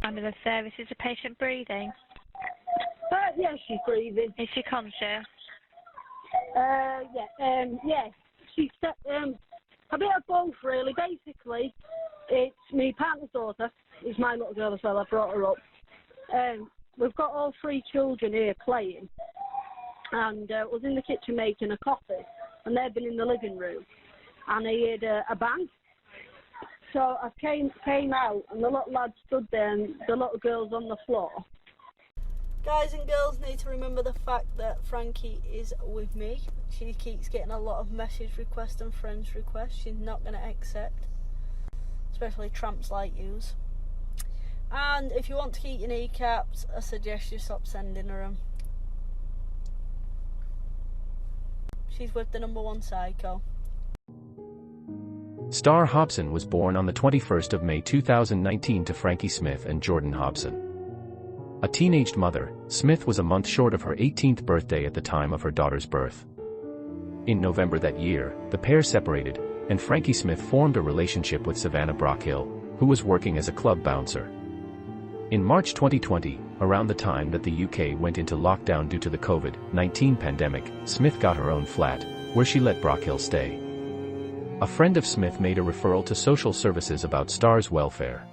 Under the service, is the patient breathing? Yeah, she's breathing. Is she conscious? Yeah. She's a bit of both, really. Basically, it's my partner's daughter. It's my little girl as well. I brought her up. We've got all three children here playing, and was in the kitchen making a coffee, and they've been in the living room, and I heard a bang. So I came out, and the little lad stood there, and the little girl's on the floor. Guys and girls need to remember the fact that Frankie is with me. She keeps getting a lot of message requests and friends requests. She's not going to accept, especially tramps like yous. And if you want to keep your kneecaps, I suggest you stop sending her them. She's with the #1 psycho. Star Hobson was born on the 21st of May 2019 to Frankie Smith and Jordan Hobson. A teenaged mother, Smith was a month short of her 18th birthday at the time of her daughter's birth. In November that year, the pair separated, and Frankie Smith formed a relationship with Savannah Brockhill, who was working as a club bouncer. In March 2020, around the time that the UK went into lockdown due to the COVID-19 pandemic, Smith got her own flat, where she let Brockhill stay. A friend of Smith made a referral to social services about Star's welfare.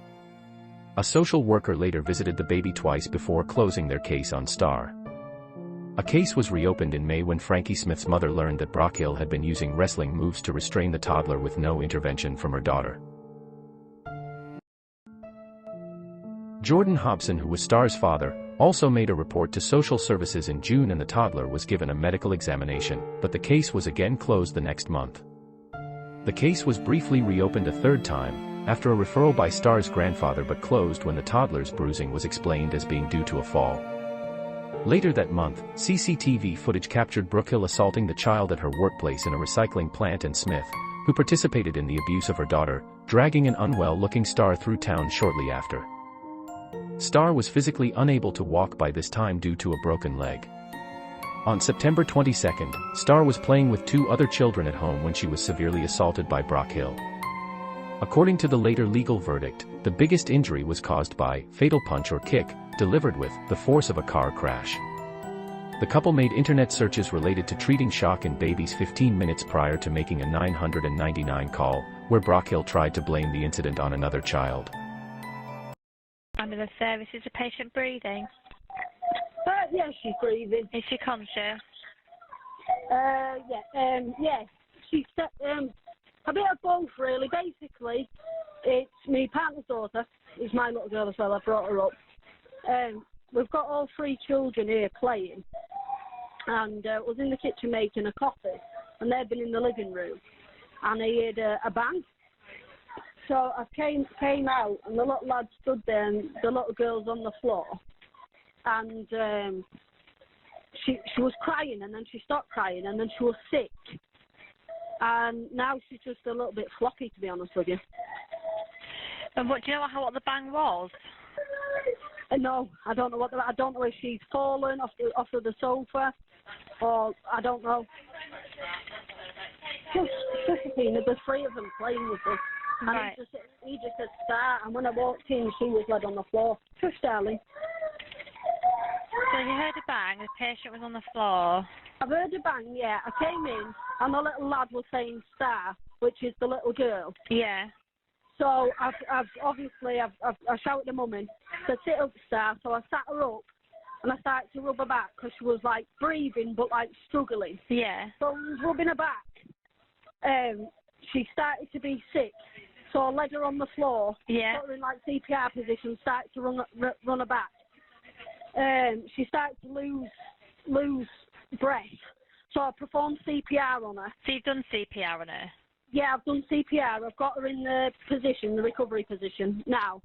A social worker later visited the baby twice before closing their case on Star. A case was reopened in May when Frankie Smith's mother learned that Brockhill had been using wrestling moves to restrain the toddler with no intervention from her daughter. Jordan Hobson, who was Star's father, also made a report to social services in June, and the toddler was given a medical examination, but the case was again closed the next month. The case was briefly reopened a third time, after a referral by Star's grandfather, but closed when the toddler's bruising was explained as being due to a fall. Later that month, CCTV footage captured Brockhill assaulting the child at her workplace in a recycling plant, and Smith, who participated in the abuse of her daughter, dragging an unwell-looking Star through town shortly after. Star was physically unable to walk by this time due to a broken leg. On September 22, Star was playing with two other children at home when she was severely assaulted by Brockhill. According to the later legal verdict, the biggest injury was caused by fatal punch or kick, delivered with the force of a car crash. The couple made internet searches related to treating shock in babies 15 minutes prior to making a 999 call, where Brockhill tried to blame the incident on another child. Under the service, is the patient breathing? Yeah, she's breathing. Is she conscious? Yeah. She's a bit of both, really. Basically, it's my partner's daughter. It's my little girl as well. I brought her up. We've got all three children here playing, and was in the kitchen making a coffee, and they've been in the living room, and I heard a bang. So I came out, and the little lad stood there, and the little girl's on the floor. And she was crying, and then she stopped crying, and then she was sick. And now she's just a little bit floppy, to be honest with you. And what do you know what the bang was? No, I don't know I don't know if she's fallen off of the sofa, or I don't know. Just the three of them playing with us. And right. he just said start, and when I walked in, she was laid on the floor. Shush, darling. So you heard a bang, the patient was on the floor. I've heard a bang, yeah. I came in, and the little lad was saying Star, which is the little girl. Yeah. So I've shouted at Mummy, said sit up, Star. So I sat her up, and I started to rub her back, because she was like breathing, but like struggling. Yeah. So I was rubbing her back. She started to be sick, so I led her on the floor, yeah. put her in like CPR position, started to run her back. She started to lose breath, so I performed CPR on her. So you've done CPR on her? Yeah, I've done CPR. I've got her in the recovery position now.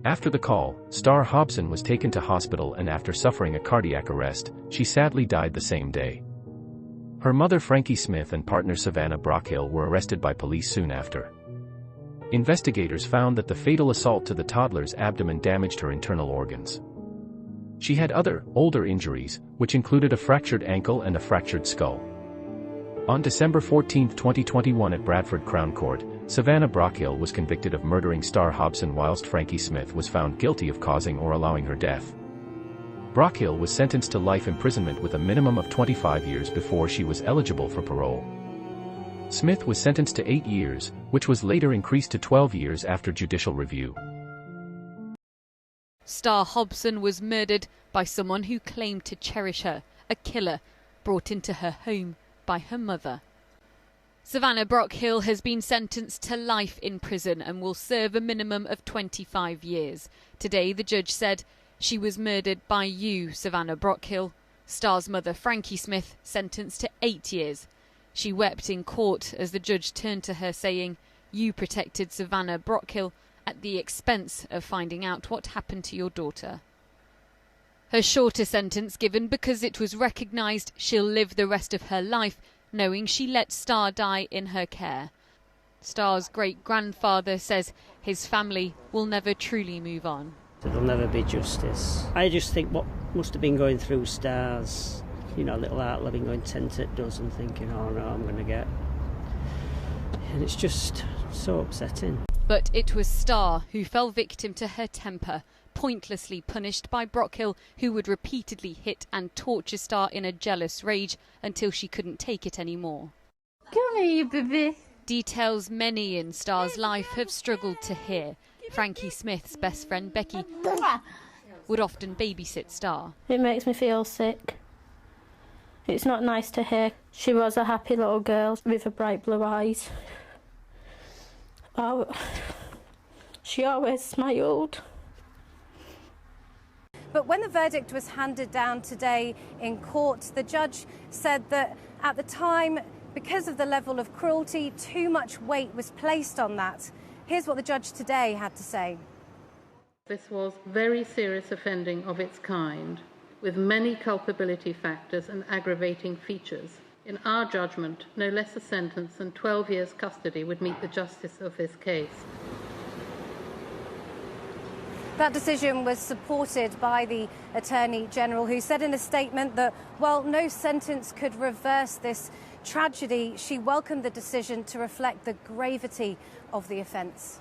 After the call, Star Hobson was taken to hospital, and after suffering a cardiac arrest, she sadly died the same day. Her mother Frankie Smith and partner Savannah Brockhill were arrested by police soon after. Investigators found that the fatal assault to the toddler's abdomen damaged her internal organs. She had other, older injuries, which included a fractured ankle and a fractured skull. On December 14, 2021 at Bradford Crown Court, Savannah Brockhill was convicted of murdering Star Hobson whilst Frankie Smith was found guilty of causing or allowing her death. Brockhill was sentenced to life imprisonment with a minimum of 25 years before she was eligible for parole. Smith was sentenced to 8 years, which was later increased to 12 years after judicial review. Star Hobson was murdered by someone who claimed to cherish her, a killer brought into her home by her mother. Savannah Brockhill has been sentenced to life in prison and will serve a minimum of 25 years. Today the judge said, "She was murdered by you, Savannah Brockhill." Star's mother, Frankie Smith, sentenced to 8 years. She wept in court as the judge turned to her saying, "You protected Savannah Brockhill at the expense of finding out what happened to your daughter." Her shorter sentence given because it was recognised she'll live the rest of her life knowing she let Star die in her care. Star's great-grandfather says his family will never truly move on. There'll never be justice. I just think what must have been going through Star's, little heart loving going 10 to a dozen thinking, oh no, I'm going to get... And it's just so upsetting. But it was Star who fell victim to her temper, pointlessly punished by Brockhill, who would repeatedly hit and torture Star in a jealous rage until she couldn't take it anymore. Come here, baby. Details many in Star's life have struggled to hear. Frankie Smith's best friend Becky would often babysit Star. It makes me feel sick. It's not nice to hear. She was a happy little girl with her bright blue eyes. Oh, she always smiled. But when the verdict was handed down today in court, the judge said that at the time, because of the level of cruelty, too much weight was placed on that. Here's what the judge today had to say. This was very serious offending of its kind, with many culpability factors and aggravating features. In our judgment, no less a sentence than 12 years custody would meet the justice of this case. That decision was supported by the Attorney General, who said in a statement that while no sentence could reverse this tragedy, she welcomed the decision to reflect the gravity of the offence.